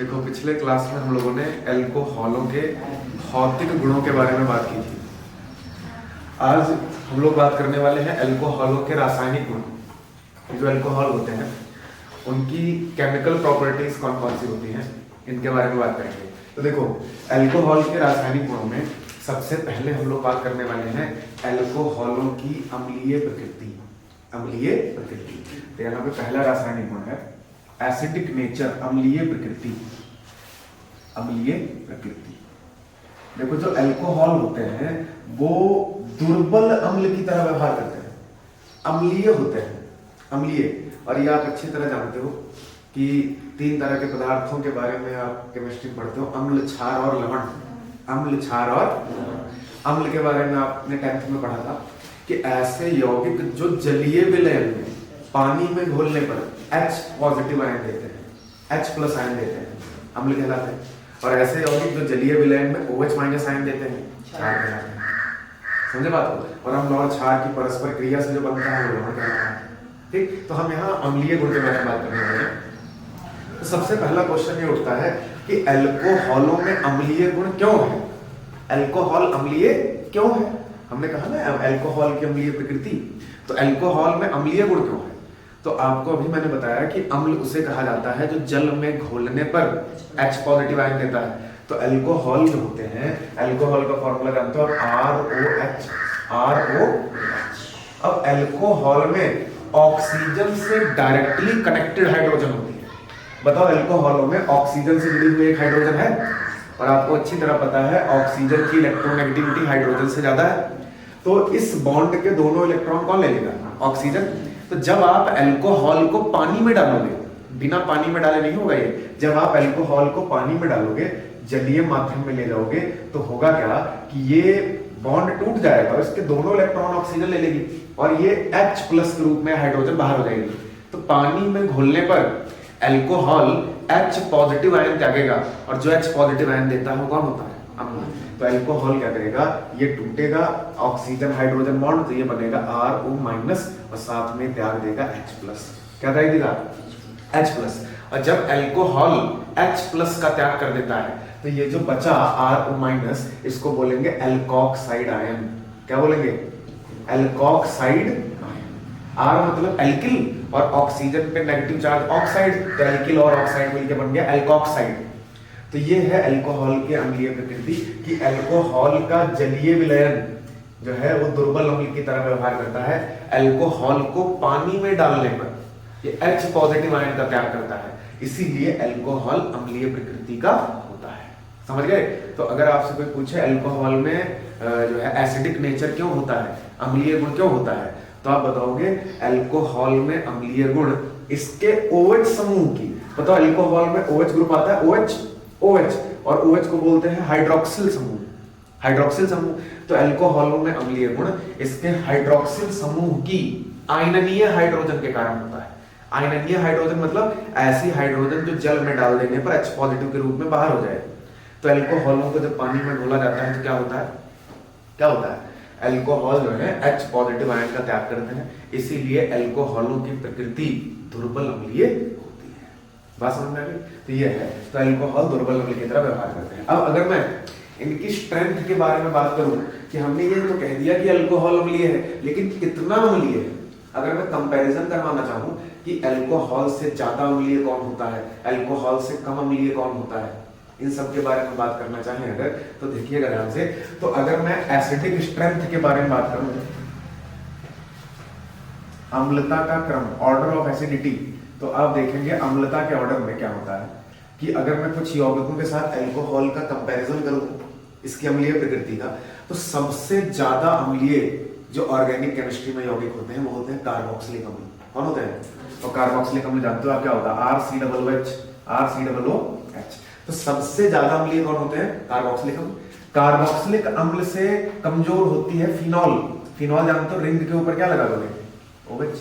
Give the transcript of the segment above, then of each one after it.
देखो पिछले क्लास में हम लोगों ने एल्कोहलों के भौतिक गुणों के बारे में बात की थी। आज हम लोग बात करने वाले हैं एल्कोहलों के रासायनिक गुण। जो एल्कोहल होते हैं उनकी केमिकल प्रॉपर्टीज कौन कौन सी होती हैं, इनके बारे में बात करेंगे। तो देखो एल्कोहल के रासायनिक गुणों में सबसे पहले हम लोग बात करने वाले हैं एल्कोहलों की अम्लीय प्रकृति। अम्लीय प्रकृति तो यहाँ पे पहला रासायनिक गुण है एसिडिक नेचर, अम्लीय प्रकृति। अम्लीय प्रकृति देखो जो एल्कोहल होते हैं वो दुर्बल अम्ल की तरह व्यवहार करते हैं, अम्लीय होते हैं, अम्लीय। और ये आप अच्छी तरह जानते हो कि 3 तरह के पदार्थों के बारे में आप केमिस्ट्री पढ़ते हो, अम्ल, क्षार और लवण। अम्ल, क्षार और अम्ल के बारे में आपने 10th में पढ़ा था कि ऐसे यौगिक जो जलीय विलयन में पानी में घोलने पर H पॉजिटिव आयन देते हैं, H प्लस आयन देते हैं, अम्ल कहलाते हैं। और ऐसे यौगिक जो जलीय विलयन में OH माइनस आयन देते हैं, क्षार कहलाते हैं। समझे बात को? और अम्ल और क्षार की परस्पर क्रिया से जो बनता है वो लवण कहलाता है। ठीक, तो हम यहाँ अम्लीय गुण के बारे में बात करने वाले हैं। तो सबसे पहला क्वेश्चन ये उठता है कि एल्कोहलों में अम्लीय गुण क्यों है? एल्कोहल अम्लीय क्यों है? हमने कहा ना एल्कोहल की अम्लीय प्रकृति, तो एल्कोहल में अम्लीय गुण क्यों है? तो आपको अभी मैंने बताया कि अम्ल उसे कहा जाता है जो जल में घोलने पर H पॉजिटिव आयन देता है। तो एल्कोहल जो होते हैं, एल्कोहल का फॉर्मूला जानते हो ROH, ROH। अब एल्कोहल में ऑक्सीजन से डायरेक्टली कनेक्टेड हाइड्रोजन होती है। बताओ एल्कोहलों में ऑक्सीजन से जुड़ी हुई एक हाइड्रोजन है, और आपको अच्छी तरह पता है ऑक्सीजन की इलेक्ट्रोनेगेटिविटी हाइड्रोजन से ज्यादा है। तो इस बॉन्ड के दोनों इलेक्ट्रॉन कौन ले लेगा? ऑक्सीजन। तो जब आप अल्कोहल को पानी में डालोगे, बिना पानी में डाले नहीं होगा ये, जब आप अल्कोहल को पानी में डालोगे, जलीय माध्यम में ले जाओगे, तो होगा क्या कि ये बॉन्ड टूट जाएगा, इसके दोनों इलेक्ट्रॉन ऑक्सीजन ले लेगी और ये H प्लस के रूप में हाइड्रोजन बाहर हो जाएगी। तो पानी में घुलने पर अल्कोहल H पॉजिटिव आयन त्यागेगा, और जो H पॉजिटिव आयन देता है वो कौन होता है? अम्ल। तो अल्कोहल क्या करेगा, ये टूटेगा, ऑक्सीजन हाइड्रोजन बॉन्ड, तो ये बनेगा RO माइनस और साथ में त्याग देगा H प्लस। क्या त्याग देगा? H plus. और जब अल्कोहल H प्लस का त्याग कर देता है तो ये जो बचा RO माइनस, इसको बोलेंगे एल्कोक्साइड आयन। क्या बोलेंगे? Alkoxide ion. R मतलब एल्किल और ऑक्सीजन पे नेगेटिव चार्ज ऑक्साइड, तो एल्किल और ऑक्साइड मिलकर बन गया एल्कोक्साइड। तो ये है अल्कोहल के अम्लीय प्रकृति कि अल्कोहल का जलीय विलयन जो है वो दुर्बल अम्ल की तरह व्यवहार करता है। अल्कोहल को पानी में डालने पर ये H पॉजिटिव आयन का त्याग करता है, इसीलिए अल्कोहल अम्लीय प्रकृति का होता है। समझ गए? तो अगर आपसे कोई पूछे अल्कोहल में जो है एसिडिक नेचर क्यों होता है, अम्लीय गुण क्यों होता है, तो आप बताओगे अल्कोहल में अम्लीय गुण इसके OH समूह की। बताओ अल्कोहल में OH ग्रुप आता है, OH, और OH को बोलते हैं हाइड्रोक्सिल समूह, हाइड्रोक्सिल समूह। तो अल्कोहलों में अम्लीय गुण इसके हाइड्रोक्सिल समूह की आयनीय हाइड्रोजन के कारण होता है। आयनीय हाइड्रोजन मतलब ऐसी हाइड्रोजन जो जल में डाल देने पर H पॉजिटिव के रूप में बाहर हो जाए। तो अल्कोहलों को जब पानी में घोला जाता है तो क्या होता है? क्या होता है? अल्कोहल जो है H पॉजिटिव आयन का त्याग करते हैं, इसीलिए अल्कोहलों की प्रकृति दुर्बल अम्लीय होती है। बात समझ में आ गई? तो ये है, तो अल्कोहल दुर्बल अम्ल की तरह व्यवहार करते हैं। अब अगर मैं इनकी स्ट्रेंथ के बारे में बात करूं कि हमने ये तो कह दिया कि अल्कोहल अम्लीय है, लेकिन कितना अम्लीय है, अगर मैं कंपैरिजन करवाना चाहूं कि अल्कोहल से ज्यादा अम्लीय कौन होता है, अल्कोहल से कम अम्लीय कौन होता है, इन सब के बारे में बात करना चाहें अगर, तो देखिएगा ध्यान से। तो अगर मैं एसिडिक स्ट्रेंथ के बारे में बात करूं, अम्लता का क्रम, ऑर्डर ऑफ एसिडिटी, तो आप देखेंगे अम्लता के ऑर्डर में क्या होता है कि अगर मैं कुछ यौगिकों के साथ अल्कोहल का कंपैरिजन करूं इसकी अम्लीय प्रकृति का, तो सबसे ज्यादा अम्लीय जो ऑर्गेनिक केमिस्ट्री में यौगिक होते हैं वो होते हैं कार्बोक्सिलिक अम्ल। कौन होते हैं? तो कार्बोक्सिलिक अम्ल जानते हो आप क्या होता है? RCOOH। तो सबसे ज्यादा अम्लीय कौन होते हैं? कार्बोक्सिलिक अम्ल। कार्बोक्सिलिक अम्ल से कमजोर होती है फिनॉल। फिनॉल जानते हो, रिंग के ऊपर क्या लगा दोगे? OH।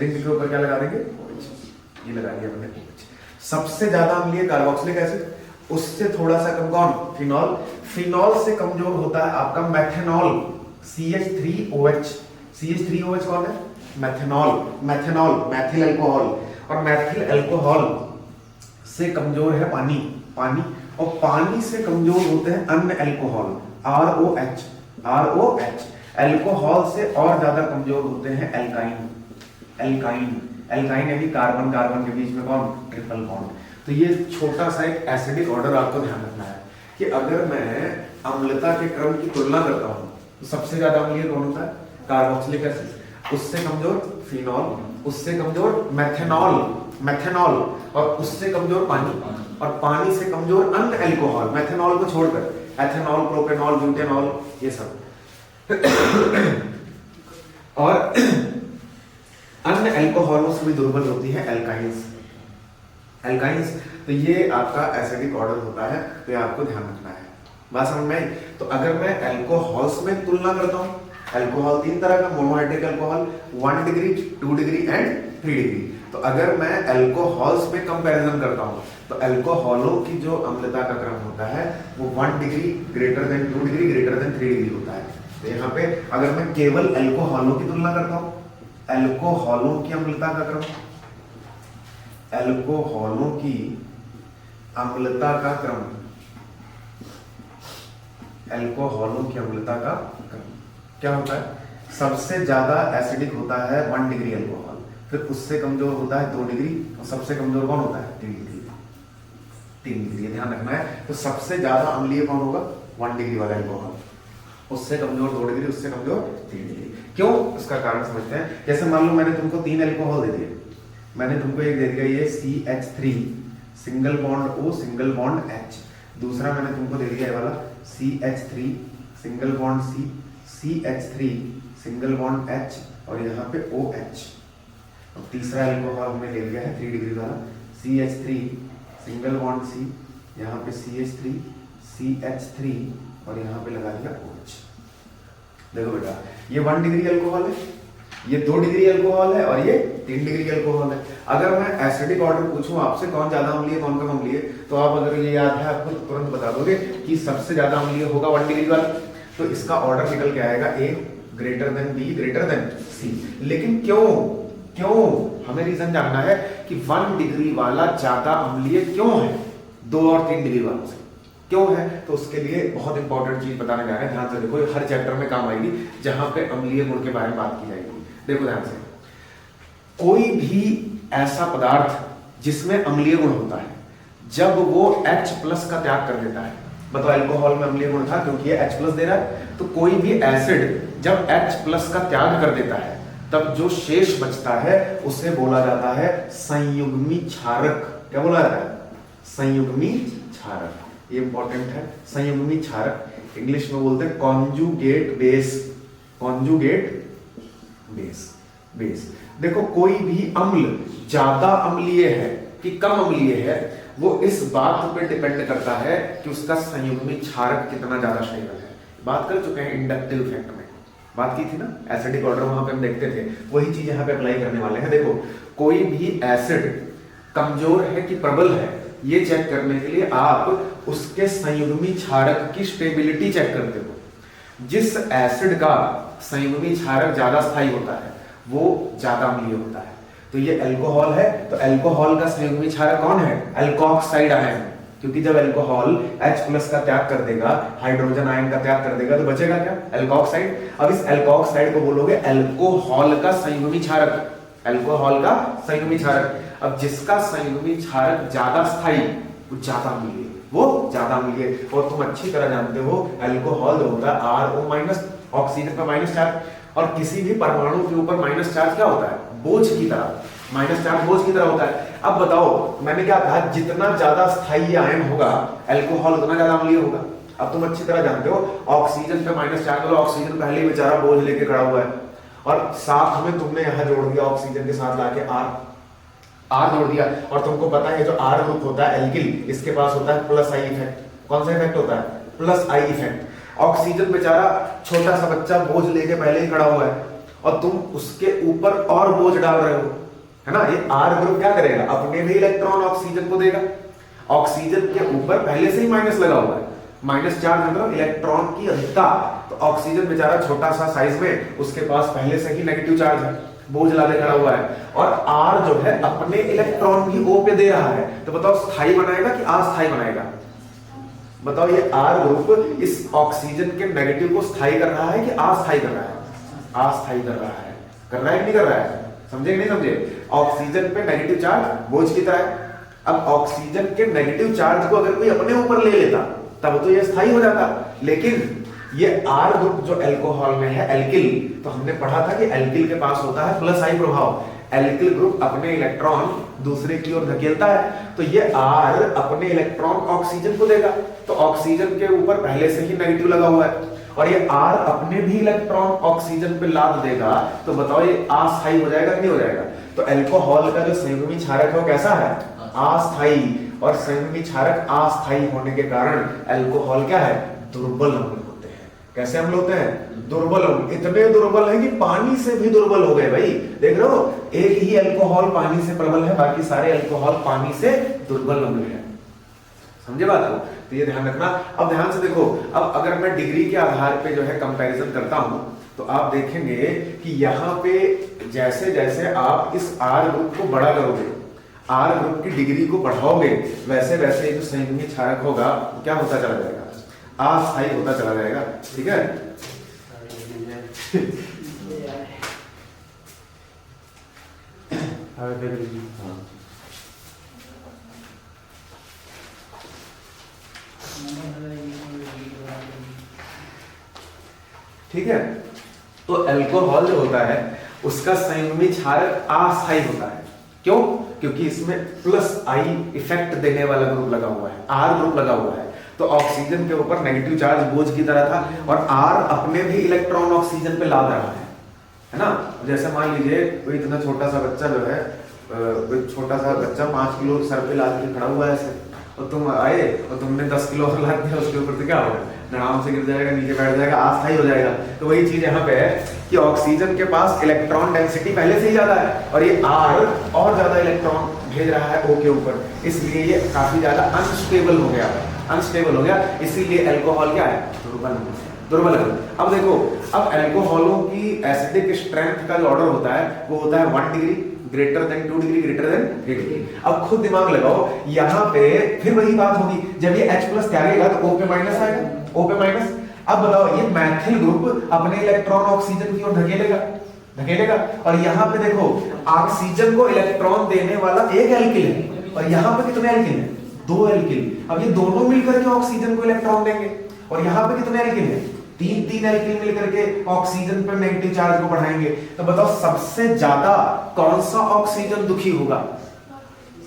रिंग के ऊपर क्या लगा देंगे? OH। ये लगा दिया हमने OH। सबसे ज्यादा अम्लीय कार्बोक्सिलिक एसिड, उससे थोड़ा सा कम कौन? फिनॉल। फिनॉल से कमजोर होता है आपका मेथनॉल, CH3OH। CH3OH कौन है? मेथनॉल। मेथनॉल मैथिल अल्कोहल, और मैथिल अल्कोहल से कमजोर है पानी, पानी, और पानी से कमजोर होते हैं अन्य अल्कोहल, ROH, ROH। अल्कोहल से और ज्यादा कमजोर होते हैं एल्काइन, एल्काइन, एल्काइन यानी कार्बन कार्बन के बीच में कौन, ट्रिपल बॉन्ड। तो ये छोटा सा एक एसिडिक ऑर्डर आपको ध्यान रखना है कि अगर मैं अम्लता के क्रम की तुलना करता हूं तो सबसे ज्यादा अम्लीय कौन होता है, कार्बोक्सिलिक एसिड, उससे कमजोर फिनॉल, उससे कमजोर मेथनॉल, मेथनॉल, और उससे कमजोर पानी, और पानी से कमजोर अन्य अल्कोहल, मेथनॉल को छोड़कर एथेनॉल, प्रोपेनॉल, ब्यूटेनॉल, ये सब। और अन्य अल्कोहलों से भी दुर्बल होती है एल्काइंस, एल्काइंस। तो ये आपका एसिडिक ऑर्डर होता है, तो ये आपको ध्यान रखना है। बात समझ में आई? तो अगर मैं अल्कोहल्स में तुलना करता हूं, अल्कोहल तीन तरह का, monohydric alcohol 1 degree, 2 degree and 3 degree. तो अगर मैं अल्कोहल्स में कंपैरिजन करता हूं तो अल्कोहलों की जो अम्लता का क्रम होता है वो 1 degree greater than 2 degree greater than 3 degree होता है। तो यहाँ पे अगर मैं केवल अल्कोहलों की तुलना करता हूं, अल्कोहलों की अम्लता का क्रम, अल्कोहलों की अम्लता का क्रम, अल्कोहलों की अम्लता का क्रम क्या होता है, सबसे ज्यादा एसिडिक होता है 1 डिग्री अल्कोहल, फिर उससे कमजोर होता है 2 डिग्री, और सबसे कमजोर कौन होता है 3 डिग्री, 3 डिग्री, ध्यान रखना है। तो सबसे ज्यादा अम्लीय कौन होगा, 1 डिग्री वाला अल्कोहल, उससे कमजोर 2 डिग्री, उससे कमजोर 3 डिग्री। क्यों, उसका कारण समझते हैं। जैसे मान लो मैंने तुमको 3 अल्कोहल दे दिए, मैंने तुमको एक दे दिया ये CH3 single bond O single bond H, दूसरा मैंने तुमको दे दिया ये वाला CH3 single bond C, CH3 single bond H, और यहाँ पे OH, और तीसरा अल्कोहल हमने ले लिया है 3 डिग्री वाला CH3 सिंगल बॉन्ड C, यहाँ पे CH3 CH3, और यहाँ पे लगा दिया OH। देखो बेटा ये 1 डिग्री अल्कोहल है, ये 2 डिग्री अल्कोहल है, और ये 3 डिग्री अल्कोहल है। अगर मैं एसिडिक ऑर्डर पूछूं आपसे कौन ज्यादा अम्लीय कौन कम अम्लीय, तो आप अगर ये याद है आपको तो तुरंत बता दोगे कि सबसे ज्यादा अम्लीय होगा 1 डिग्री वाला। तो इसका ऑर्डर निकल के आएगा A greater than B greater than C। लेकिन क्यों, क्यों, हमें रीजन जानना है कि 1 डिग्री वाला ज्यादा अम्लीय क्यों है 2 और 3 डिग्री वालों से, क्यों है। तो उसके लिए बहुत इंपॉर्टेंट चीज बताने जा रहे हैं, ध्यान से देखो, हर चैप्टर में काम आएगी जहां पे अम्लीय गुण के बारे में बात की जाएगी। देखो ध्यान से, कोई भी ऐसा पदार्थ जिसमें अम्लीय गुण होता है जब वो H+ का त्याग कर देता है, बताओ अल्कोहल में अम्लीय गुण था क्योंकि ये H+ दे रहा है, तो कोई भी एसिड जब H+ का त्याग कर देता है तब जो शेष बचता है उसे बोला जाता है संयुग्मी क्षारक। क्या बोला जाता है, संयुग्मी क्षारक। ये इंपॉर्टेंट है, संयुग्मी क्षारक इंग्लिश में बोलते हैं conjugate base, conjugate base, base. देखो कोई भी अम्ल ज्यादा अम्लीय है कि कम अम्लीय है वो इस बात पे डिपेंड करता है कि उसका संयुग्मी क्षारक कितना ज्यादा स्टेबल है। बात कर चुके हैं इंडक्टिव इफेक्ट में, बात की थी ना, एसिडिक ऑर्डर वहां पे हम देखते थे, वही चीज यहाँ पे अप्लाई करने वाले हैं। देखो कोई भी एसिड कमजोर है कि प्रबल है ये चेक करने के लिए आप उसके संयुग्मी क्षारक की स्टेबिलिटी चेक करते हो। जिस एसिड का संयुग्मी क्षारक ज्यादा स्थायी होता है वो ज्यादा अम्लीय होता है। तो ये अल्कोहल है, तो अल्कोहल का संयुग्मी क्षारक कौन है, अल्कोक्साइड आयन, क्योंकि जब अल्कोहल H+ का त्याग कर देगा, हाइड्रोजन आयन का त्याग कर देगा, तो बचेगा क्या, अल्कोक्साइड। अब इस अल्कोक्साइड को बोलोगे अल्कोहल का संयुग्मी क्षारक, अल्कोहल का संयुग्मी क्षारक। अब जिसका संयुग्मी क्षारक ज्यादा स्थायी वो ज्यादा अम्लीय, वो ज्यादा अम्लीय। और तुम अच्छी तरह जानते हो अल्कोहल जो होता है RO-, ऑक्सीजन पर माइनस चार्ज, और किसी भी परमाणु के ऊपर माइनस चार्ज क्या होता है, बोझ की तरह, माइनस चार्ज बोझ की तरह होता है। अब बताओ मैंने क्या कहा, जितना ज्यादा स्थायी आयन होगा अल्कोहल उतना ज्यादा अम्लीय होगा। अब तुम अच्छी तरह जानते हो ऑक्सीजन पे माइनस चार्ज होगा, ऑक्सीजन पहले ही बेचारा बोझ लेके खड़ा हुआ है, और साथ में तुमने यहां जोड़ दिया ऑक्सीजन के साथ लाके R जोड़ दिया, और तुमको पता है जो R ग्रुप होता है एल्किल, इसके पास होता है प्लस आई इफेक्ट। कौन सा इफेक्ट होता है, प्लस आई इफेक्ट। ऑक्सीजन बेचारा छोटा सा बच्चा बोझ लेके पहले ही खड़ा हुआ है और तुम उसके ऊपर और बोझ डाल रहे हो, है ना। ये R ग्रुप क्या करेगा, अपने भी इलेक्ट्रॉन ऑक्सीजन को देगा। ऑक्सीजन के ऊपर पहले से ही माइनस लगा हुआ है, माइनस चार्ज मतलब इलेक्ट्रॉन की अधिकता, तो ऑक्सीजन बेचारा छोटा सा साइज में, उसके पास पहले से ही नेगेटिव चार्ज है। बोझ लादे खड़ा हुआ है, और R जो है अपने इलेक्ट्रॉन भी O पे दे रहा है, तो बताओ स्थायी बनाएगा कि अस्थायी बनाएगा? बताओ ये R ग्रुप इस ऑक्सीजन के नेगेटिव को स्थायी कर रहा है कि अस्थायी कर रहा है? अस्थायी कर रहा है। कर रहा है कि नहीं कर रहा है? समझे कि नहीं समझे? ऑक्सीजन पे नेगेटिव चार्ज बोझ की तरह है। अब ऑक्सीजन के नेगेटिव चार्ज को अगर कोई अपने ऊपर ले लेता तब तो ये स्थायी हो जाता, लेकिन ये R ग्रुप जो अल्कोहल में है, एल्किल, तो हमने पढ़ा था कि एल्किल के पास होता है प्लस आई प्रभाव। एल्किल ग्रुप अपने इलेक्ट्रॉन दूसरे की ओर धकेलता है, तो ये R अपने इलेक्ट्रॉन ऑक्सीजन को देगा, तो ऑक्सीजन के ऊपर पहले से ही नेगेटिव लगा हुआ है, और ये R अपने भी इलेक्ट्रॉन ऑक्सीजन पे लाद देगा, तो बताओ ये अस्थायी हो जाएगा कि नहीं हो जाएगा? तो अल्कोहल का जो संयुग्मी क्षारक है वो कैसा है? अस्थायी, और संयुग्मी क्षारक अस्थायी होने के कारण अल्कोहल क्या है? दुर्बल अम्ल होते हैं। कैसे अम्ल होते हैं? दुर्बल अम्ल। इतने दुर्बल है कि पानी से भी दुर्बल हो गए भाई। देख रहे हो, एक ही अल्कोहल पानी से प्रबल है, बाकी सारे अल्कोहल पानी से दुर्बल अम्ल है। समझे बात को? तो ये ध्यान रखना। अब ध्यान से देखो, अब अगर मैं डिग्री के आधार पे जो है कंपैरिजन करता हूं, तो आप देखेंगे कि यहाँ पे जैसे जैसे आप इस R ग्रुप को बड़ा करोगे, R ग्रुप की डिग्री को बढ़ाओगे, वैसे वैसे जो संयुग्मी क्षारक होगा क्या होता चला जाएगा? अस्थायी होता चला जाएगा। ठीक है? ठीक है। तो अल्कोहल जो होता है उसका संयुग्मी क्षारक अस्थायी होता है। क्यों? क्योंकि इसमें प्लस आई इफेक्ट देने वाला ग्रुप लगा हुआ है, R ग्रुप लगा हुआ है। तो ऑक्सीजन के ऊपर नेगेटिव चार्ज बोझ की तरह था, और R अपने भी इलेक्ट्रॉन ऑक्सीजन पे लाद रहा है ना? जैसे मान लीजिए कोई इतना छोटा सा बच्चा जो है, कोई छोटा सा बच्चा 5 किलो सर पे लाद के खड़ा हुआ है ऐसे, और तुम आए और तुमने 10 किलो और लाद दिया उसके ऊपर, तो क्या होगा? आराम से गिर जाएगा, नीचे बैठ जाएगा, अस्थायी हो जाएगा। तो वही चीज यहाँ पे है कि ऑक्सीजन के पास इलेक्ट्रॉन डेंसिटी पहले से ही ज्यादा है, और ये R और ज्यादा इलेक्ट्रॉन भेज रहा है O के ऊपर, इसलिए ये काफी ज्यादा अनस्टेबल हो गया, अनस्टेबल हो गया। इसीलिए अल्कोहल क्या है? दुर्बल, दुर्बल है। अब देखो, अब अल्कोहलों की एसिडिक स्ट्रेंथ का जो ऑर्डर होता है वो होता है 1 degree greater than 2 degree greater than 3 degree. अब खुद दिमाग लगाओ, यहाँ पे फिर वही बात होगी, जब ये H+ त्यागेगा तो O पे माइनस आएगा, O पे माइनस। अब बताओ, ये मैथिल ग्रुप अपने इलेक्ट्रॉन ऑक्सीजन की ओर धकेलेगा, धकेलेगा, और यहाँ पे देखो ऑक्सीजन को इलेक्ट्रॉन देने वाला एक एल्किल है, और यहाँ पे कितने एल्किल है? 2 एल्किल। अब ये दोनों मिलकर के ऑक्सीजन को इलेक्ट्रॉन देंगे, और यहाँ पे कितने एल्किल है? 3 एल्किल मिलकर के ऑक्सीजन पर नेगेटिव चार्ज को बढ़ाएंगे। तो बताओ सबसे ज्यादा कौन सा ऑक्सीजन दुखी होगा?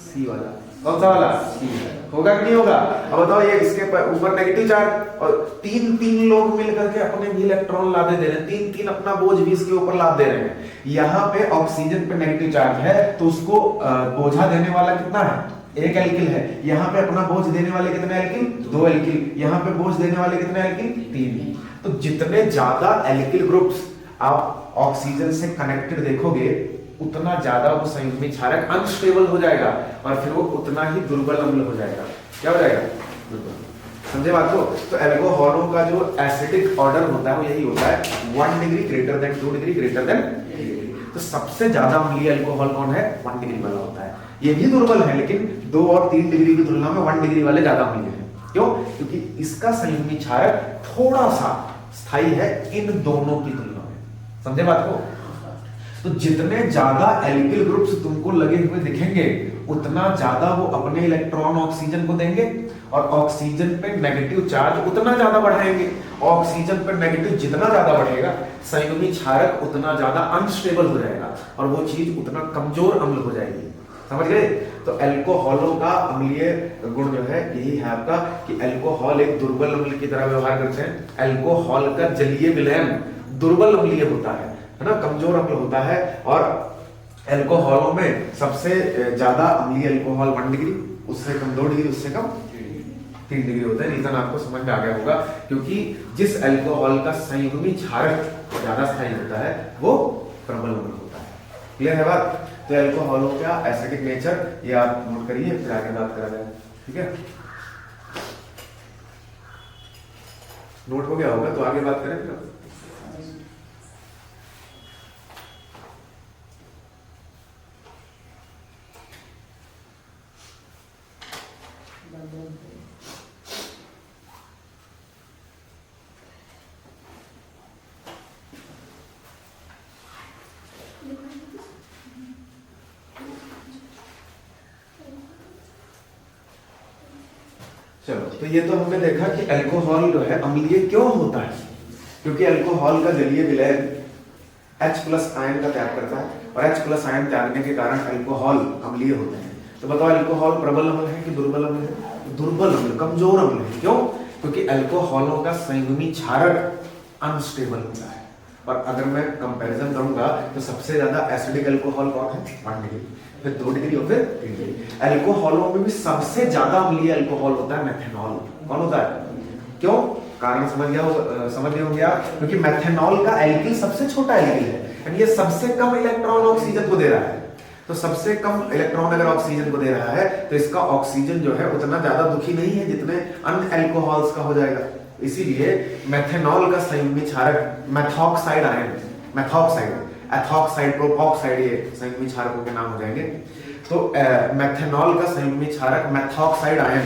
सी वाला। कौन सा वाला? सी होगा कि नहीं होगा? अब बताओ, ये इसके ऊपर नेगेटिव चार्ज, और 3 लोग मिलकर के अपने भी इलेक्ट्रॉन लादे दे रहे हैं, 3 अपना बोझ भी इसके ऊपर लाद दे रहे हैं। यहाँ पे ऑक्सीजन पे नेगेटिव चार्ज है, तो उसको बोझा देने वाला कितना है? एक एल्किल है। यहाँ पे अपना बोझ देने वाले कितने एल्किल? 2 एल्किल। यहाँ पे बोझ देने वाले कितने एल्किल? 3। तो जितने ज्यादा एल्किल ग्रुप्स आप ऑक्सीजन से कनेक्टेड देखोगे, उतना ज्यादा वो संयुग्मी क्षारक अनस्टेबल हो जाएगा, और फिर वो उतना ही दुर्बल अम्ल हो जाएगा। क्या हो जाएगा? दुर्बल। समझे बात को? तो अल्कोहलों का जो एसिडिक ऑर्डर होता है वो यही होता है, 1 degree greater than 2 degree greater than 3 degree. तो सबसे ज्यादा अम्लीय अल्कोहल कौन है? 1 डिग्री वाला होता है। ये भी दुर्बल है, लेकिन 2 और 3 डिग्री की तुलना में 1 डिग्री वाले ज्यादा अम्लीय हैं। क्यों? क्योंकि इसका संयुग्मी क्षारक थोड़ा सा स्थायी है इन दोनों की तुलना में। समझे बात को? तो जितने ज्यादा एल्किल ग्रुप्स तुमको लगे हुए दिखेंगे, उतना ज्यादा वो अपने इलेक्ट्रॉन ऑक्सीजन को देंगे, और ऑक्सीजन पे नेगेटिव चार्ज उतना ज्यादा बढ़ाएंगे। ऑक्सीजन पे नेगेटिव जितना ज्यादा बढ़ेगा, संयुग्मी क्षारक उतना ज्यादा अनस्टेबल हो जाएगा, और वो चीज उतना कमजोर अम्ल हो जाएगी। समझ गए? तो अल्कोहलों का अम्लीय गुण जो है यही है आपका, कि अल्कोहल एक दुर्बल अम्ल की तरह व्यवहार करते हैं। अल्कोहल का जलीय विलयन दुर्बल अम्लीय होता है ना, कमजोर अम्ल होता है। और अल्कोहलों में सबसे ज्यादा अम्लीय अल्कोहल 1 डिग्री, उससे कम 2 डिग्री, उससे कम 3 डिग्री होता है। रीजन आपको समझ में आ गया होगा, क्योंकि जिस अल्कोहल का संयुग्मी क्षारक ज्यादा स्थायी होता है वो प्रबल अम्ल होता है। क्लियर है बात? तो अल्कोहलों का एसिडिक नेचर ये आप नोट करिए, फिर आगे बात करा जाए। ठीक है, नोट हो गया होगा तो आगे बात करें फिर। चलो, तो ये तो हमने देखा कि अल्कोहल जो है अम्लीय क्यों होता है, क्योंकि अल्कोहल का जलीय विलय H+ आयन का त्याग करता है और H+ आयन त्यागने के कारण अल्कोहल अम्लीय होते हैं। तो बताओ अल्कोहल प्रबल अम्ल है कि दुर्बल अम्ल है? दुर्बल अम्ल, कमजोर अम्ल है। क्यों? क्योंकि अल्कोहलों का संयुग्मी क्षारक अनस्टेबल होता है। और अगर मैं कंपैरिजन करूंगा तो सबसे ज्यादा एसिडिक अल्कोहल कौन है? 1 डिग्री, फिर 2 डिग्री और फिर 3 डिग्री। अल्कोहलों में भी सबसे ज्यादा अम्लीय अल्कोहल होता है मेथनॉल। कौन होता है? क्यों? कारण समझ गए होंगे आप, क्योंकि मेथनॉल का एल्किल सबसे छोटा एल्किल है, यानी ये सबसे कम इलेक्ट्रॉन ऑक्सीजन को दे रहा है। तो सबसे कम इलेक्ट्रॉन अगर ऑक्सीजन को दे रहा है तो इसका ऑक्सीजन जो है उतना ज्यादा दुखी नहीं है जितने अन्य अल्कोहल्स का हो जाएगा। इसीलिए मेथनॉल का संयुग्मी क्षारक मेथॉक्साइड आयन, मेथॉक्साइड, एथॉक्साइड, प्रोपॉक्साइड, ये संयुग्मी क्षारकों के नाम हो जाएंगे। तो मेथनॉल का संयुग्मी क्षारक मेथॉक्साइड आयन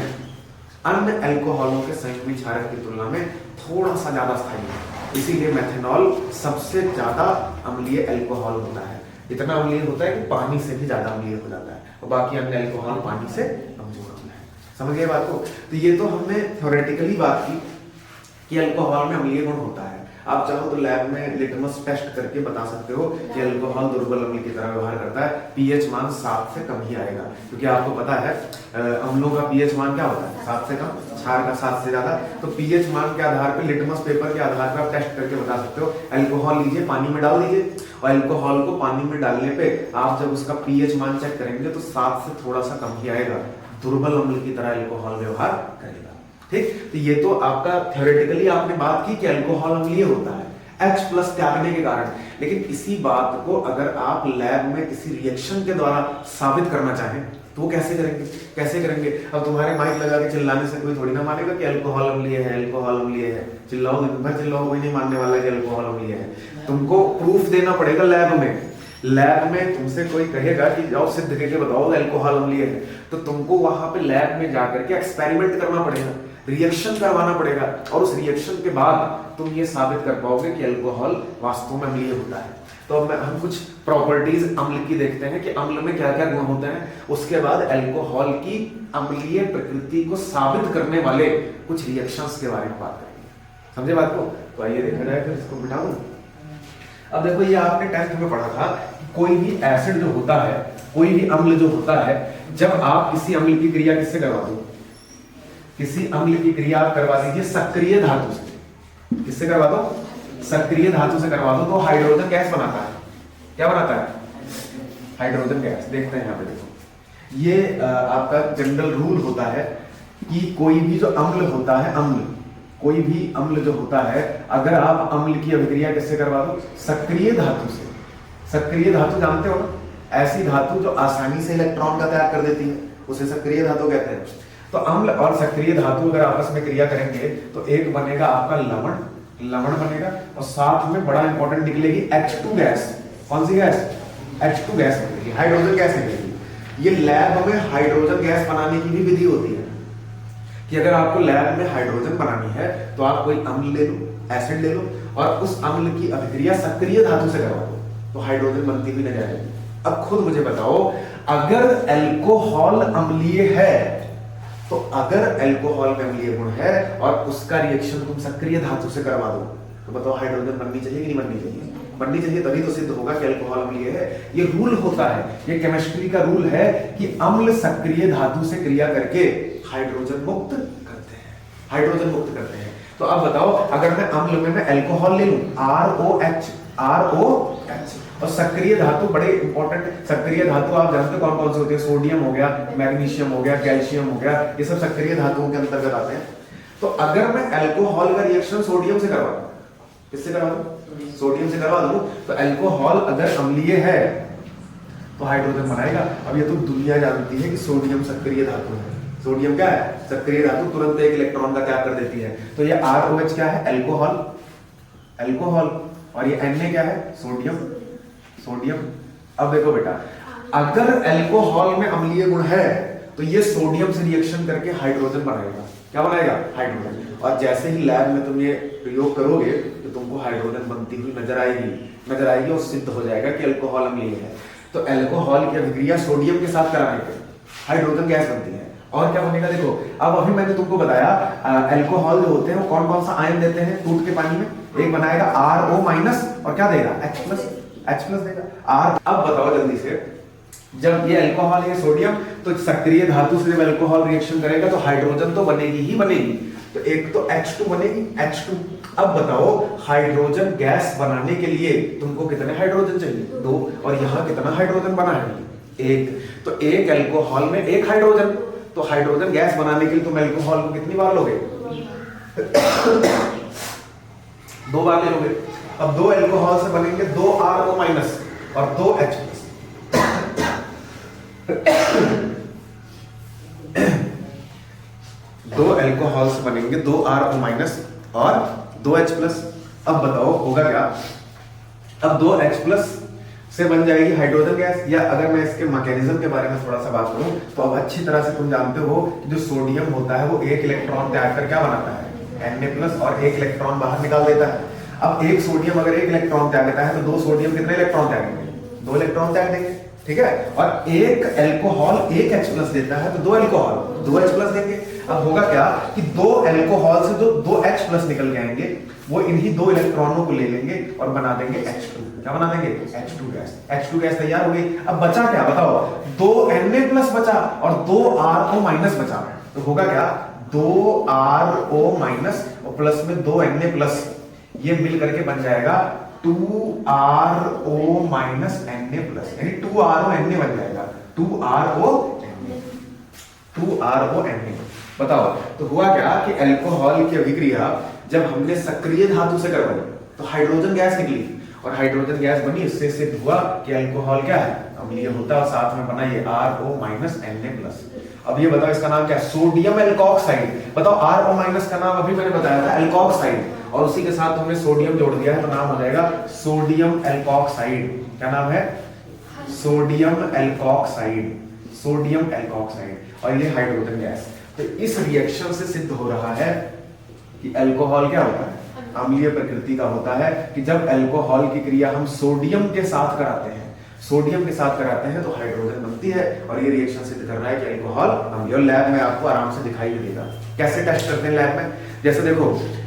अन्य अल्कोहलों के संयुग्मी क्षारक की तुलना में थोड़ा सा ज्यादा स्थायी है। इसीलिए मेथनॉल सबसे ज्यादा अम्लीय अल्कोहल होता है। इतना अम्लीय होता है कि पानी से भी ज्यादा अम्लीय हो जाता है, और बाकी अन्य अल्कोहल पानी से कमजोर होता है। समझ गए बात को? तो ये तो हमने थ्योरेटिकली बात की कि अल्कोहल में अम्लीय गुण होता है। आप चाहो तो लैब में लिटमस टेस्ट करके बता सकते हो कि अल्कोहल दुर्बल अम्ल की तरह व्यवहार करता है। पीएच मान 7 से कम ही आएगा, क्योंकि आपको पता है अम्लों का पीएच मान क्या होता है? 7 से कम, क्षार का 7 से ज्यादा। तो पीएच मान के आधार पर, लिटमस पेपर के आधार पर आप टेस्ट करके बता सकते हो। अल्कोहल लीजिए, पानी में डाल दीजिए, और अल्कोहल को पानी में डालने पे आप जब उसका पीएच मान चेक करेंगे तो 7 से थोड़ा सा कम ही आएगा। दुर्बल अम्ल की तरह अल्कोहल व्यवहार करेगा। ठीक, तो ये तो आपका थ्योरेटिकली आपने बात की कि अल्कोहल अम्लीय होता है H+ त्यागने के कारण। लेकिन इसी बात को अगर आप लैब में किसी रिएक्शन के द्वारा साबित करना चाहें तो वो कैसे करेंगे? कैसे करेंगे? अब तुम्हारे माइक लगा के चिल्लाने से कोई थोड़ी ना मानेगा कि अल्कोहल अम्लीय है, अल्कोहल अम्लीय है। चिल्लाओ दिन भर चिल्लाओ, कोई नहीं मानने वाला कि अल्कोहल अम्लीय है। तुमको प्रूफ देना पड़ेगा लैब में। लैब में तुमसे कोई कहेगा कि जाओ सिद्ध करके बताओ अल्कोहल अम्लीय है, तो तुमको वहां पे लैब में जाकर के एक्सपेरिमेंट करना पड़ेगा, रिएक्शन करवाना पड़ेगा, और उस रिएक्शन के बाद तुम ये साबित कर पाओगे कि अल्कोहल वास्तव में अम्लीय होता है। तो अब हम कुछ प्रॉपर्टीज अम्ल की देखते हैं कि अम्ल में क्या क्या गुण होते हैं। उसके बाद अल्कोहल की अम्लीय प्रकृति को साबित करने वाले कुछ रिएक्शंस के बारे में बात करेंगे। समझे बात को? तो आइए देखा जाए, फिर इसको बिठा दूं। अब देखो, ये आपने 10th में पढ़ा था, कोई भी एसिड जो होता है, कोई भी अम्ल जो होता है, जब आप किसी अम्ल की क्रिया किससे करवा दो? किसी अम्ल की क्रिया आप करवा दीजिए सक्रिय धातु से। किससे करवा दो? सक्रिय धातु से करवा दो, तो हाइड्रोजन गैस बनाता है। क्या बनाता है? Hydrogen gas. देखते हैं यहाँ पे, देखो ये आपका जनरल रूल होता है कि कोई भी जो अम्ल होता है, अम्ल, कोई भी अम्ल जो होता है, अगर आप अम्ल की अभिक्रिया किससे करवा दो? सक्रिय धातु से। सक्रिय धातु जानते हो ना, ऐसी धातु जो आसानी से इलेक्ट्रॉन का त्याग कर देती है, उसे सक्रिय धातु कहते हैं। तो अम्ल और सक्रिय धातु अगर आपस में क्रिया करेंगे तो एक बनेगा आपका लवण, लवण बनेगा, और साथ में बड़ा इंपॉर्टेंट निकलेगी H2 गैस। कौन सी गैस? H2 गैस निकलेगी, हाइड्रोजन गैस निकलेगी। ये लैब में हाइड्रोजन गैस बनाने की भी विधि होती है कि अगर आपको लैब में हाइड्रोजन बनानी है तो आप कोई अम्ल ले लो, एसिड ले लो, और उस अम्ल की अभिक्रिया सक्रिय धातु से करवा दो, तो हाइड्रोजन बनती हुई नजर आएगी। अब खुद मुझे बताओ, अगर अल्कोहल अम्लीय है, तो अगर अल्कोहल में अम्लीय गुण है और उसका रिएक्शन तुम सक्रिय धातु से करवा दो, तो बताओ हाइड्रोजन बननी चाहिए कि नहीं बननी चाहिए? बननी चाहिए, तभी तो सिद्ध होगा कि अल्कोहल अम्लीय है। ये रूल होता है, ये केमिस्ट्री का रूल है कि अम्ल सक्रिय धातु से क्रिया करके हाइड्रोजन मुक्त करते हैं, हाइड्रोजन मुक्त करते हैं। तो अब बताओ, अगर मैं अम्ल में मैं अल्कोहल ले लूं, ROH, और सक्रिय धातु, बड़े इंपॉर्टेंट सक्रिय धातु आप जानते हो कौन कौन से होते हैं? सोडियम हो गया, मैग्नीशियम हो गया, कैल्शियम हो गया, ये सब सक्रिय धातुओं के अंतर्गत आते हैं। तो अगर मैं अल्कोहल का रिएक्शन सोडियम से करवा दूं, किससे करवा दूं? सोडियम से करवा दूं, तो अल्कोहल अगर अम्लीय है तो हाइड्रोजन बनाएगा। अब ये तो दुनिया जानती है कि सोडियम सक्रिय धातु है। सोडियम क्या है? सक्रिय धातु, तुरंत एक इलेक्ट्रॉन का त्याग कर देती है। तो ये ROH क्या है? अल्कोहल, अल्कोहल, और ये Na क्या है? Sodium, sodium. अब देखो बेटा, अगर अल्कोहल में अम्लीय गुण है तो ये सोडियम से रिएक्शन करके हाइड्रोजन बनाएगा। क्या बनाएगा? हाइड्रोजन। और जैसे ही लैब में तुम ये प्रयोग करोगे तो तुमको हाइड्रोजन बनती हुई नजर आएगी और सिद्ध हो जाएगा कि अल्कोहल अम्लीय है। तो अल्कोहल की अभिक्रिया सोडियम के साथ कराने पे हाइड्रोजन गैस बनती है। और क्या बनेगा देखो, अब अभी मैंने तुमको बताया अल्कोहल जो होते हैं वो कौन कौन सा आयन देते हैं टूट के पानी में। एक बनाएगा RO माइनस और क्या देगा? H प्लस देगा R। अब बताओ जल्दी से, जब ये अल्कोहल है सोडियम, तो सक्रिय धातु से जब अल्कोहल रिएक्शन करेगा तो हाइड्रोजन तो बनेगी ही बनेगी। तो एक तो H2 बनेगी, H2। अब बताओ हाइड्रोजन गैस बनाने के लिए तुमको कितने हाइड्रोजन चाहिए? 2। और यहाँ कितना हाइड्रोजन बना है? 1। तो एक अल्कोहल में 1 हाइड्रोजन। तो हाइड्रोजन गैस बनाने के लिए तुम अल्कोहल को कितनी बार लोगे? 2 बार ले लोगे। अब 2 अल्कोहल से बनेंगे 2 RO माइनस और 2 H प्लस। 2 अल्कोहल से बनेंगे 2 RO माइनस और 2 H प्लस। अब बताओ होगा क्या? अब 2 H प्लस से बन जाएगी हाइड्रोजन गैस। या अगर मैं इसके मैकेनिज्म के बारे में थोड़ा सा बात करूं तो अब अच्छी तरह से तुम जानते हो कि जो सोडियम होता है वो 1 इलेक्ट्रॉन त्याग कर क्या बनाता है? Na+ और 1 इलेक्ट्रॉन बाहर निकाल देता है। अब एक सोडियम अगर 1 इलेक्ट्रॉन त्यागता है तो 2 सोडियम कितने इलेक्ट्रॉन त्यागेंगे? 2 इलेक्ट्रॉन त्याग देंगे, ठीक है। और एक अल्कोहल 1 H प्लस देता है तो 2 अल्कोहल 2 H प्लस देंगे। अब होगा क्या कि 2 अल्कोहल से जो 2 H प्लस निकल जाएंगे वो इन्हीं 2 इलेक्ट्रॉनों को ले लेंगे और बना देंगे H2। क्या बना देंगे? H2 gas. H2 गैस तैयार हो गई। अब बचा क्या बताओ? 2 Na+ बचा और 2 RO माइनस बचा। तो होगा क्या? 2 RO माइनस और प्लस में 2 Na+, ये मिल करके बन जाएगा 2 RO माइनस Na+, यानी 2 RO Na बन जाएगा। 2 RO Na। बताओ तो हुआ क्या कि अल्कोहल की अभिक्रिया जब हमने सक्रिय धातु से करवाई तो हाइड्रोजन गैस निकली और हाइड्रोजन गैस बनी। इससे सिद्ध हुआ कि अल्कोहल क्या है? अम्लीय होता है। और साथ में बना ये RO माइनस Na+। अब ये बताओ इसका नाम क्या है? Sodium alkoxide. बताओ RO माइनस का नाम अभी मैंने बताया था एल्कोक्साइड, और उसी के साथ हमने सोडियम जोड़ दिया है तो नाम हो जाएगा सोडियम एल्कोक्साइड। क्या नाम है? Sodium alkoxide. Sodium alkoxide. और ये हाइड्रोजन गैस। तो इस रिएक्शन से सिद्ध हो रहा है कि अल्कोहल क्या होता है? अम्लीय प्रकृति का होता है। कि जब अल्कोहल की क्रिया हम सोडियम के साथ कराते हैं तो हाइड्रोजन बनती है और ये रिएक्शन सिद्ध कर रहा है कि अल्कोहल अम्लीय। और लैब में आपको आराम से दिखाई देगा। कैसे टेस्ट करते हैं लैब में? जैसे देखो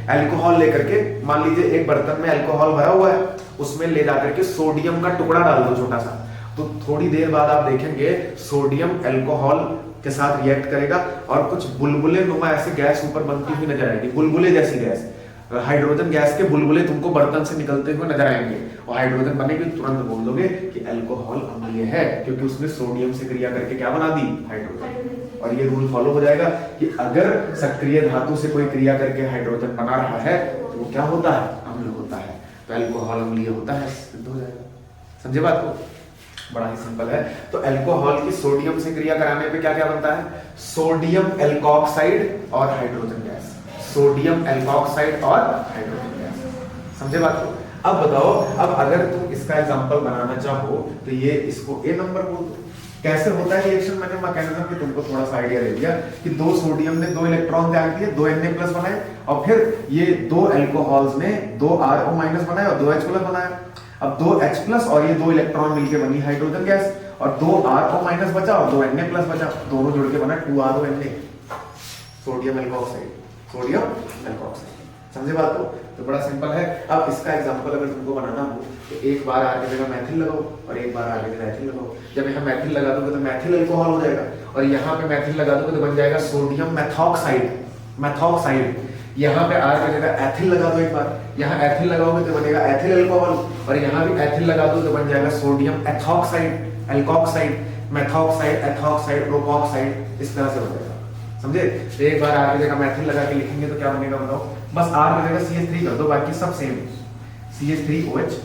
अल्कोहल लेकर के, मान लीजिए एक बर्तन में अल्कोहल भरा हुआ है, उसमें ले जाकर के सोडियम का टुकड़ा डाल दो छोटा सा। तो थोड़ी देर बाद आप देखेंगे सोडियम अल्कोहल के साथ रिएक्ट करेगा और कुछ बुलबुले नुमा ऐसे गैस ऊपर बनती हुई नजर आएगी, बुलबुले जैसी गैस। हाइड्रोजन गैस के बुलबुले तुमको बर्तन से निकलते हुए नजर आएंगे और हाइड्रोजन बनेगी। तुरंत बोल दोगे कि अल्कोहल अम्लीय है, क्योंकि उसने सोडियम से क्रिया करके क्या बना दी? हाइड्रोजन। और ये रूल फॉलो हो जाएगा कि अगर सक्रिय धातु से कोई क्रिया करके हाइड्रोजन बना रहा है तो वो क्या होता है? अम्ल होता है। तो अल्कोहल अम्लीय होता है, सिद्ध हो जाएगा। समझे बात को? बड़ा ही सिंपल है। तो अल्कोहल की सोडियम से क्रिया कराने पे क्या क्या बनता है? सोडियम एल्कोक्साइड और हाइड्रोजन गैस। सोडियम एल्कोक्साइड और हाइड्रोजन गैस। समझे बात को? अब बताओ, अब अगर तुम इसका एग्जांपल बनाना चाहो तो ये इसको A नंबर बोल दो। कैसे होता है रिएक्शन? मैंने मैकेनिज्म की तुमको थोड़ा सा आइडिया दे दिया कि 2 सोडियम ने 2 इलेक्ट्रॉन त्याग दिए, 2 Na+ बनाए, और फिर ये 2 अल्कोहल्स ने 2 RO माइनस बनाए और 2 H प्लस बनाया। अब 2 H प्लस और ये 2 इलेक्ट्रॉन मिलके बनी हाइड्रोजन गैस, और 2 RO माइनस बचा और 2 Na+ बचा, दोनों जुड़ के बना 2 RO Na, sodium alkoxide. Sodium alkoxide. समझे बात को? तो बड़ा सिंपल है। अब इसका एग्जांपल अगर तुमको बनाना हो तो एक बार आर की जगह मैथिल लगाओ और एक बार आर की जगह एथिल लगाओ। जब यहाँ मैथिल लगा दोगे तो मैथिल अल्कोहल हो जाएगा, और यहाँ पे मैथिल लगा दोगे तो बन जाएगा सोडियम मेथॉक्साइड। मेथॉक्साइड। यहाँ पे आर की जगह एथिल लगा दो एक बार, यहाँ एथिल लगाओगे तो बनेगा एथिल अल्कोहल, और यहाँ भी एथिल लगा दो तो बन जाएगा sodium ethoxide, alkoxide, methoxide, ethoxide, प्रोपॉक्साइड। इस तरह से हो जाएगा। समझे? तो एक बार आर की जगह मैथिल लगा के लिखेंगे तो क्या बनेगा बताओ? बस आर की जगह CH3 कर दो, बाकी सब सेम। CH3OH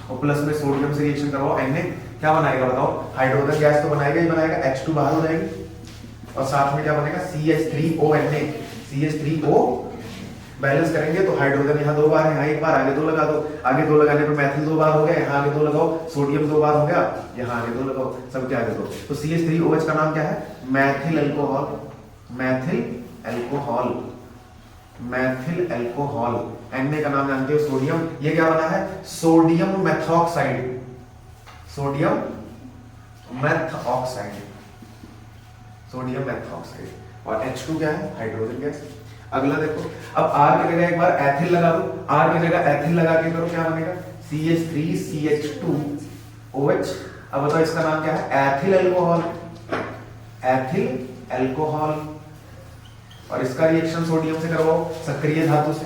और प्लस में सोडियम से रिएक्शन करवाओ, Na क्या बनाएगा बताओ? हाइड्रोजन गैस तो बनाएगा ही बनाएगा, H2 बाहर हो जाएगी, और साथ में क्या बनेगा? CH3ONA, CH3O बैलेंस करेंगे तो हाइड्रोजन यहाँ 2 बार है, यहाँ 1 बार, आगे 2 लगा दो, आगे 2 लगाने पर मैथिल 2 बार हो गया, यहाँ आगे 2 लगाओ, सोडियम 2 बार हो गया, यहाँ आगे 2 लगाओ, सबके आगे 2। तो CH3OH का नाम क्या है? Maithil alcohol, Maithil alcohol, Maithil alcohol. Na का नाम जानते हो, सोडियम, ये क्या बना है? Sodium methoxide, sodium methoxide, sodium methoxide. और H2 क्या है? Hydrogen gas. अगला देखो, अब R की जगह एक बार एथिल लगा दो, R की जगह एथिल लगा के करो, क्या बनेगा? CH3CH2OH। अब बताओ इसका नाम क्या है? Ethyl alcohol, ethyl alcohol. और इसका रिएक्शन सोडियम से करवाओ, सक्रिय धातु से,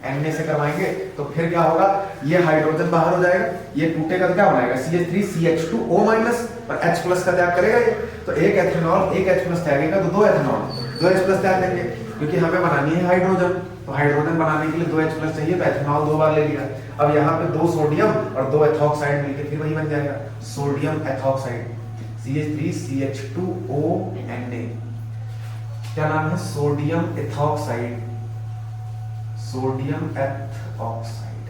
Na से करवाएंगे तो फिर क्या होगा? ये हाइड्रोजन बाहर हो जाएगा, ये टूटेगा तो क्या बनाएगा? CH3CH2O- और H+ का त्याग करेगा ये, तो एक एथेनॉल एक H+ त्यागेगा तो 2 एथेनॉल, 2 H+ त्याग देंगे, क्योंकि हमें बनानी है हाइड्रोजन, तो हाइड्रोजन बनाने के लिए 2 H+ चाहिए, तो एथेनॉल 2 बार ले लिया। अब यहाँ पे 2 सोडियम और 2 एथॉक्साइड मिलके फिर वही बन जाएगा, सोडियम एथॉक्साइड, CH3CH2O-Na। क्या नाम है? Sodium ethoxide, sodium ethoxide,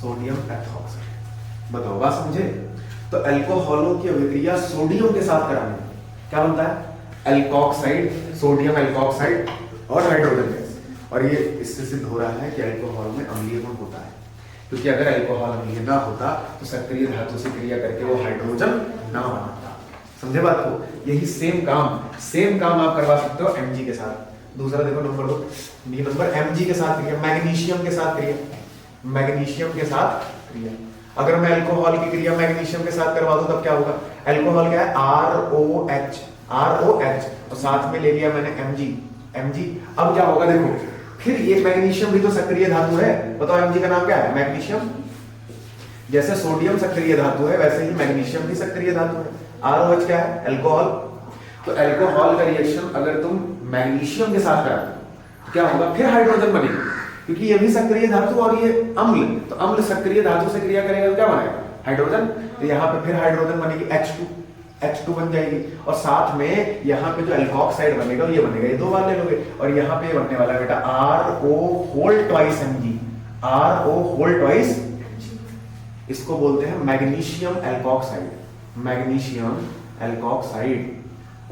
sodium ethoxide. बताओ, बात समझे? तो अल्कोहलों की अभिक्रिया सोडियम के साथ करानी, क्या बनता है? अल्कोक्साइड, सोडियम अल्कोक्साइड और हाइड्रोजन गैस। और ये इससे सिद्ध हो रहा है कि अल्कोहल में अम्लीय गुण होता है, क्योंकि अगर अल्कोहल अम्लीय ना होता तो सक्रिय धातु से क्रिया करके वो हाइड्रोजन ना बनाता। समझे बात को? यही सेम काम आप करवा सकते हो Mg के साथ। दूसरा देखो, नंबर 2 बी नंबर, Mg के साथ क्रिया, मैग्नीशियम के साथ क्रिया, मैग्नीशियम के साथ क्रिया। अगर मैं अल्कोहल की क्रिया मैग्नीशियम के साथ करवा दूं तब क्या होगा? अल्कोहल क्या है? ROH, ROH, और साथ में ले लिया मैंने Mg। अब क्या होगा देखो, फिर ये मैग्नीशियम भी तो सक्रिय धातु है, बताओ Mg का नाम क्या है? मैग्नीशियम। जैसे सोडियम सक्रिय धातु है वैसे ही मैग्नीशियम भी सक्रिय धातु है। ROH क्या है? अल्कोहल। तो अल्कोहल का रिएक्शन अगर तुम मैग्नीशियम के साथ कराते तो क्या होगा? फिर हाइड्रोजन बनेगा, क्योंकि ये भी सक्रिय धातु और ये अम्ल, तो अम्ल सक्रिय धातु से क्रिया करेगा तो क्या बनेगा? हाइड्रोजन। तो यहाँ पे फिर हाइड्रोजन बनेगी, H2 बन जाएगी, और साथ में यहाँ पे जो अल्कोक्साइड बनेगा ये बनेगा, ये 2 बार ले लोगे, और यहाँ पे बनने वाला है बेटा RO2Mg, RO2Mg। इसको बोलते हैं मैग्नीशियम एल्कोक्साइड, मैग्नीशियम एल्कोक्साइड।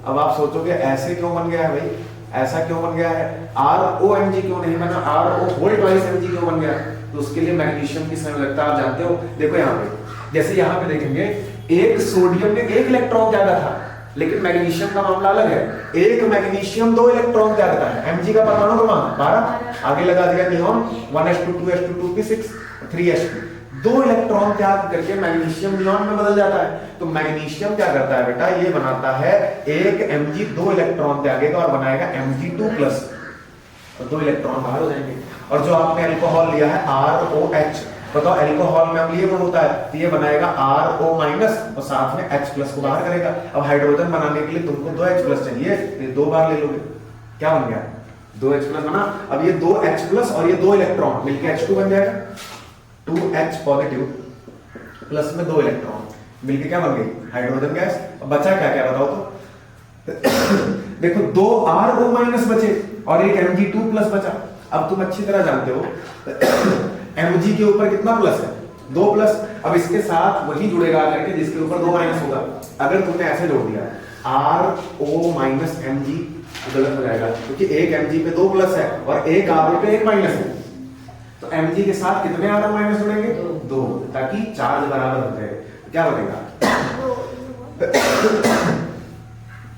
अब आप सोचोगे ऐसे क्यों बन गया है भाई, ऐसा क्यों बन गया है? ROMg क्यों नहीं बना, RO2Mg क्यों बन गया? तो उसके लिए मैग्नीशियम की संयोजकता आप जानते हो। देखो यहाँ पे, जैसे यहाँ पे देखेंगे, एक सोडियम ने 1 इलेक्ट्रॉन त्यागा था, लेकिन मैग्नीशियम का मामला अलग है। एक मैग्नीशियम 2 इलेक्ट्रॉन त्यागता है। Mg का परमाणु क्रमांक 12, आगे लगा दिया neon, 1s2 2s2 2p6 3s2, 2 electron त्याग करके मैग्नीशियम नियॉन में बदल जाता है। तो मैग्नीशियम क्या करता है बेटा? ये बनाता है एक Mg 2 इलेक्ट्रॉन त्यागेगा और बनाएगा Mg2+, और 2 इलेक्ट्रॉन बाहर हो जाएंगे। और जो आपने अल्कोहल लिया है ROH, बताओ अल्कोहल में अम्लीय गुण होता है, तो ये बनाएगा RO- और साथ में H+ को बाहर करेगा। अब हाइड्रोजन बनाने के लिए तुमको 2 H+ चाहिए, तो 2 बार ले लोगे, क्या बन गया? 2 H+ बना। अब ये 2 H+ और ये 2 इलेक्ट्रॉन मिलकर H2 बन जाएगा, 2H पॉजिटिव प्लस में 2 इलेक्ट्रॉन मिलके क्या बन गई? Hydrogen gas. अब बचा क्या क्या बताओ तो? देखो 2 RO- बचे और एक Mg2+ बचा। अब तुम अच्छी तरह जानते हो Mg के ऊपर कितना प्लस है? 2+। अब इसके साथ वही जुड़ेगा करके जिसके ऊपर 2 माइनस होगा। अगर तुमने ऐसे जोड़ दिया RO-Mg तो गलत हो जाएगा, क्योंकि एक Mg पे 2+ है और एक RO पे 1 माइनस है। तो Mg के साथ कितने RO- जुड़ेंगे? 2, ताकि चार्ज बराबर हो जाए। क्या बनेगा?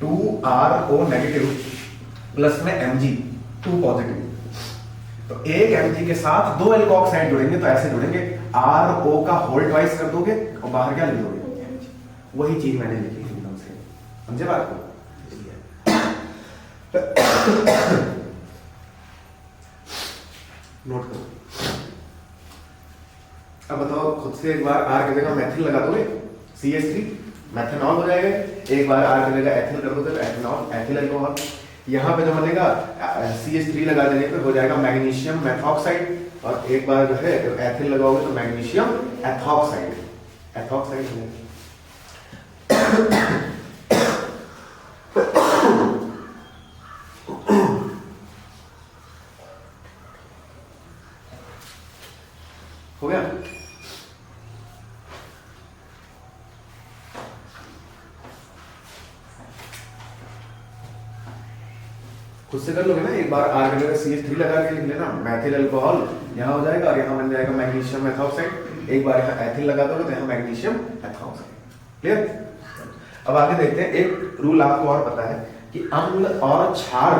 2RO- प्लस में Mg2 पॉजिटिव। तो एक Mg के साथ 2 एल्कोक्साइड जुड़ेंगे, तो ऐसे जुड़ेंगे, RO का होल ट्वाइस कर दोगे और बाहर क्या लिख दोगे? Mg। वही चीज मैंने लिखी थी एकदम से, समझे बात को? नोट करो। अब बताओ खुद से एक बार R की जगह मैथिल लगा दोगे, CH3 मैथेनॉल हो जाएगा। एक बार R की जगह एथिल कर दोगे तो एथेनॉल, एथिल अल्कोहल। यहाँ पे जो बनेगा CH3 लगा देने पे हो जाएगा मैग्नीशियम मेथॉक्साइड, और एक बार जो है एथिल लगाओगे तो मैग्नीशियम एथॉक्साइड, एथॉक्साइड हो जाएगा। खुद से कर लोगे ना, एक बार आर की जगह CH3 लगा के लिख लेना, मैथिल अल्कोहल यहाँ हो जाएगा और यहाँ बन जाएगा मैग्नीशियम एथॉक्साइड। एक बार यहाँ एथिल लगा दोगे तो यहाँ मैग्नीशियम एथॉक्साइड। क्लियर? अब आगे देखते हैं, एक रूल आपको और पता है कि अम्ल और क्षार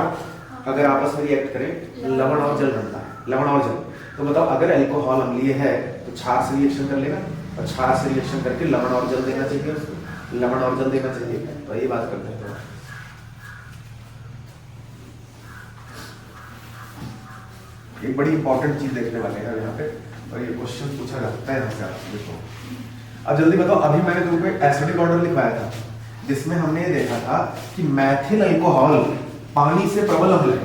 अगर आपस में रिएक्ट करें लवण और जल बनता है, लवण और जल। तो बताओ अगर अल्कोहल अम्लीय है तो क्षार से रिएक्शन कर लेगा और क्षार से रिएक्शन करके लवण और जल देना चाहिए उसको, लवण और जल देना चाहिए। तो ये बात करते हैं थोड़ा। एक बड़ी इंपॉर्टेंट चीज देखने वाले हैं यहाँ पे, और ये क्वेश्चन पूछा जाता है यहाँ से आपसे। देखो अब जल्दी बताओ, अभी मैंने तुमको एसिडिक ऑर्डर लिखवाया था जिसमें हमने ये देखा था कि मैथिल अल्कोहल पानी से प्रबल अम्ल है,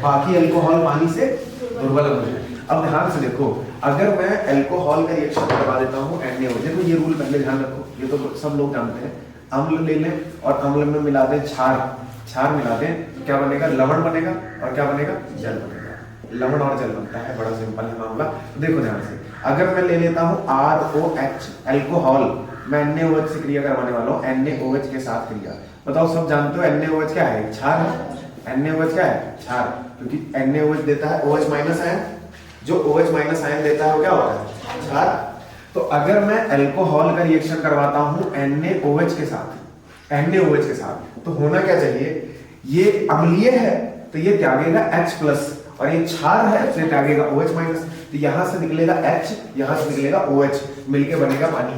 बाकी अल्कोहल पानी से दुर्बल अम्ल है। अब ध्यान से देखो, अगर मैं अल्कोहल का रिएक्शन करवा देता हूँ NaO, देखो ये रूल पहले ध्यान रखो, ये तो सब लोग जानते हैं। अम्ल ले लें और अम्ल में मिला दें क्षार, क्षार मिला दें, क्या बनेगा? लवण बनेगा। और क्या बनेगा? जल बनेगा। लवण और जल बनता है, बड़ा सिंपल है मामला। तो देखो ध्यान से, अगर मैं ले लेता हूँ ROH अल्कोहल, मैं NaOH से क्रिया करवाने वाला हूँ, NaOH के साथ क्रिया। बताओ सब जानते हो NaOH क्या है? क्षार है। NaOH क्या है? क्षार, क्योंकि NaOH देता है OH माइनस आयन, जो OH माइनस आयन देता है वो क्या होता है? क्षार। तो अगर मैं अल्कोहल का रिएक्शन करवाता हूँ NaOH के साथ, NaOH के साथ, तो होना क्या चाहिए? ये अम्लीय है तो ये त्यागेगा H प्लस, और ये क्षार है तो ये त्यागेगा OH माइनस। तो यहां से निकलेगा H, यहां से निकलेगा OH, मिलके बनेगा पानी,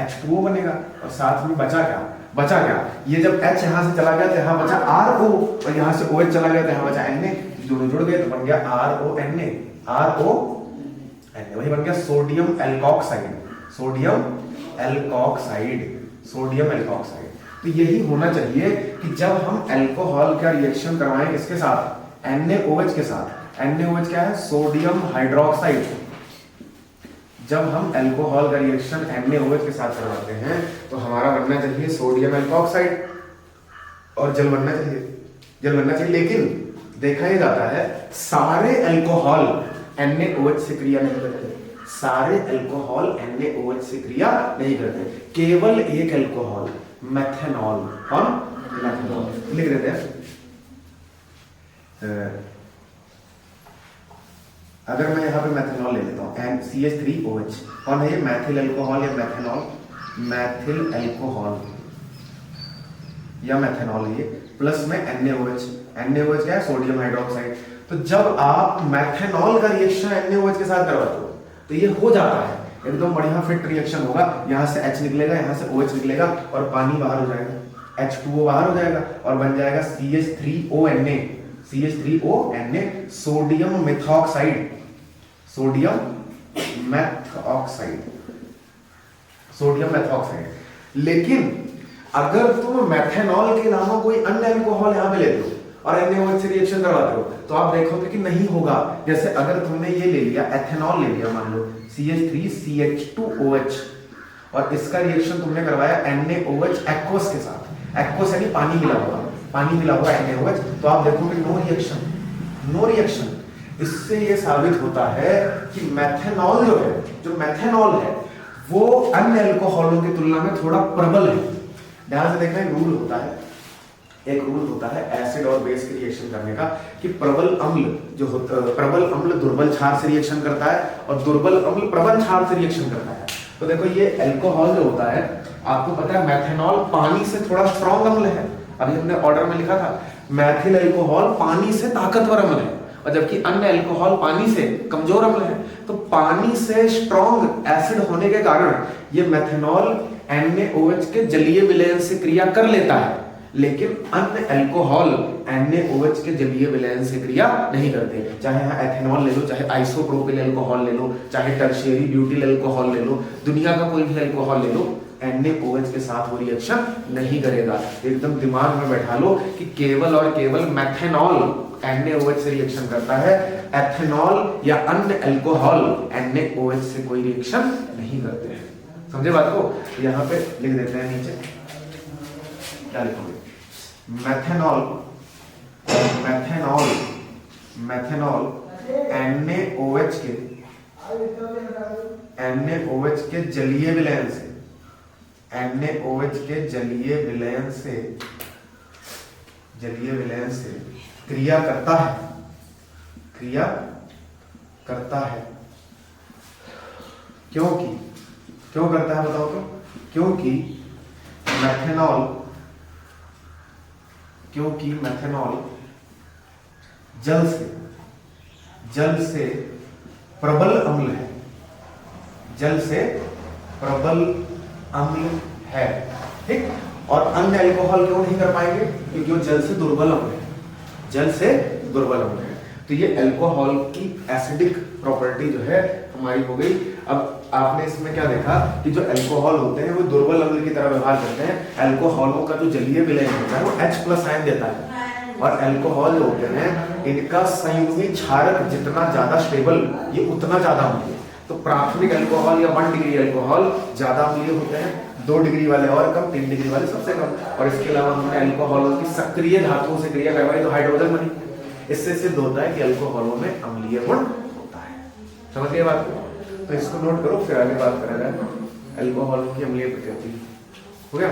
H2O बनेगा। और साथ में बचा क्या? बचा क्या? ये जब H यहां से चला गया तो यहाँ बचा RO, और यहां से OH चला गया तो यहाँ बचा Na, दोनों जुड़ गए तो बन गया RONA, RONA, वही बन गया sodium alkoxide, sodium alkoxide, sodium alkoxide. तो यही होना चाहिए कि जब हम अल्कोहल का रिएक्शन करवाएं किसके साथ? NaOH के साथ। NaOH क्या है? Sodium hydroxide. जब हम अल्कोहल का रिएक्शन NaOH के साथ करवाते हैं तो हमारा बनना चाहिए सोडियम एल्कोक्साइड और जल बनना चाहिए, जल बनना चाहिए। लेकिन देखा ही जाता है सारे अल्कोहल NaOH से क्रिया नहीं करते, सारे अल्कोहल NaOH से क्रिया नहीं करते, केवल एक अल्कोहल मेथनॉल, कौन? मेथनॉल। लिख देते हैं, अगर मैं यहाँ पे मेथनॉल ले लेता हूँ CH3OH, कौन है ये? मैथिल अल्कोहल या मेथनॉल, मैथिल अल्कोहल या मेथनॉल है ये, प्लस में NaOH। NaOH क्या है? Sodium hydroxide. तो जब आप मेथनॉल का रिएक्शन NaOH के साथ करवाते हो तो ये हो जाता है एकदम बढ़िया फिट रिएक्शन होगा। यहाँ से H निकलेगा, यहाँ से OH निकलेगा और पानी बाहर हो जाएगा, H2O बाहर हो जाएगा और बन जाएगा CH3ONA, CH3ONA, sodium methoxide, sodium methoxide, sodium methoxide. लेकिन अगर तुम मेथनॉल के अलावा कोई अन्य अल्कोहल यहाँ पे लेते हो और NaOH से रिएक्शन करवाते हो तो आप देखोगे कि नहीं होगा। जैसे अगर तुमने ये ले लिया, एथेनॉल ले लिया, मान लो CH3CH2OH, और इसका रिएक्शन तुमने करवाया NaOH एक्वस के साथ, एक्वस यानी पानी मिला हुआ, पानी मिला हुआ NaOH, तो आप देखोगे नो रिएक्शन, नो रिएक्शन। इससे ये साबित होता है कि मेथनॉल जो है, जो मेथनॉल है वो अन्य अल्कोहलों की तुलना में थोड़ा प्रबल है। ध्यान से देखना, एक रूल होता है, एक रूल होता है एसिड और बेस के रिएक्शन करने का कि प्रबल अम्ल जो होता है, प्रबल अम्ल दुर्बल क्षार से रिएक्शन करता है और दुर्बल अम्ल प्रबल क्षार से रिएक्शन करता है। तो देखो ये अल्कोहल जो होता है, आपको पता है मेथनॉल पानी से थोड़ा स्ट्रॉन्ग अम्ल है, अभी हमने ऑर्डर में लिखा था मैथिल अल्कोहल पानी से ताकतवर अम्ल है, और जबकि अन्य अल्कोहल पानी से कमजोर अम्ल है। तो पानी से स्ट्रॉन्ग एसिड होने के कारण ये मेथनॉल NaOH के जलीय विलयन से क्रिया कर लेता है, लेकिन अन्य अल्कोहल NaOH के जलीय विलयन से क्रिया नहीं करते। चाहे यहाँ एथेनॉल ले लो, चाहे आइसोप्रोपिल अल्कोहल ले लो, चाहे टर्शियरी ब्यूटिल अल्कोहल ले लो, दुनिया का कोई भी अल्कोहल ले लो, NaOH के साथ वो रिएक्शन नहीं करेगा। एकदम दिमाग में बैठा लो कि केवल और केवल मेथनॉल NaOH से रिएक्शन करता है, एथेनॉल या अन्य अल्कोहल NaOH से कोई रिएक्शन नहीं करते हैं। समझे बात को? यहाँ पे लिख देते हैं नीचे, क्या लिखोगे? मेथनॉल, मेथनॉल, मेथनॉल NaOH के, NaOH के जलीय विलयन से, NaOH के जलीय विलयन से जलीय विलयन से क्रिया करता है क्यों करता है बताओ तो? क्योंकि मैथेनॉल जल से प्रबल अम्ल है, ठीक। और अन्य अल्कोहल क्यों नहीं कर पाएंगे? क्योंकि वो जल से दुर्बल अम्ल है। तो ये अल्कोहल की एसिडिक प्रॉपर्टी जो है हमारी हो गई। अब आपने इसमें क्या देखा कि जो अल्कोहल होते हैं वो दुर्बल अम्ल की तरह व्यवहार करते हैं। अल्कोहलों का जो जलीय विलयन होता है वो H+ आयन देता है, और अल्कोहल जो होते हैं इनका संयुग्मी क्षारक जितना ज्यादा स्टेबल, ये उतना ज्यादा अम्लीय। तो प्राथमिक अल्कोहल या 1 डिग्री अल्कोहल ज्यादा अम्लीय होते हैं, 2 डिग्री वाले और कम, 3 डिग्री वाले सबसे कम। और इसके अलावा हमने अल्कोहलों की सक्रिय धातुओं से क्रिया करवाई तो हाइड्रोजन बनी। इससे सिद्ध होता है कि अल्कोहलों में अम्लीय गुण होता है। समझ गए बात को? तो इसको नोट करो, फिर आगे बात करें अल्कोहलों की अम्लीय प्रकृति। हो गया?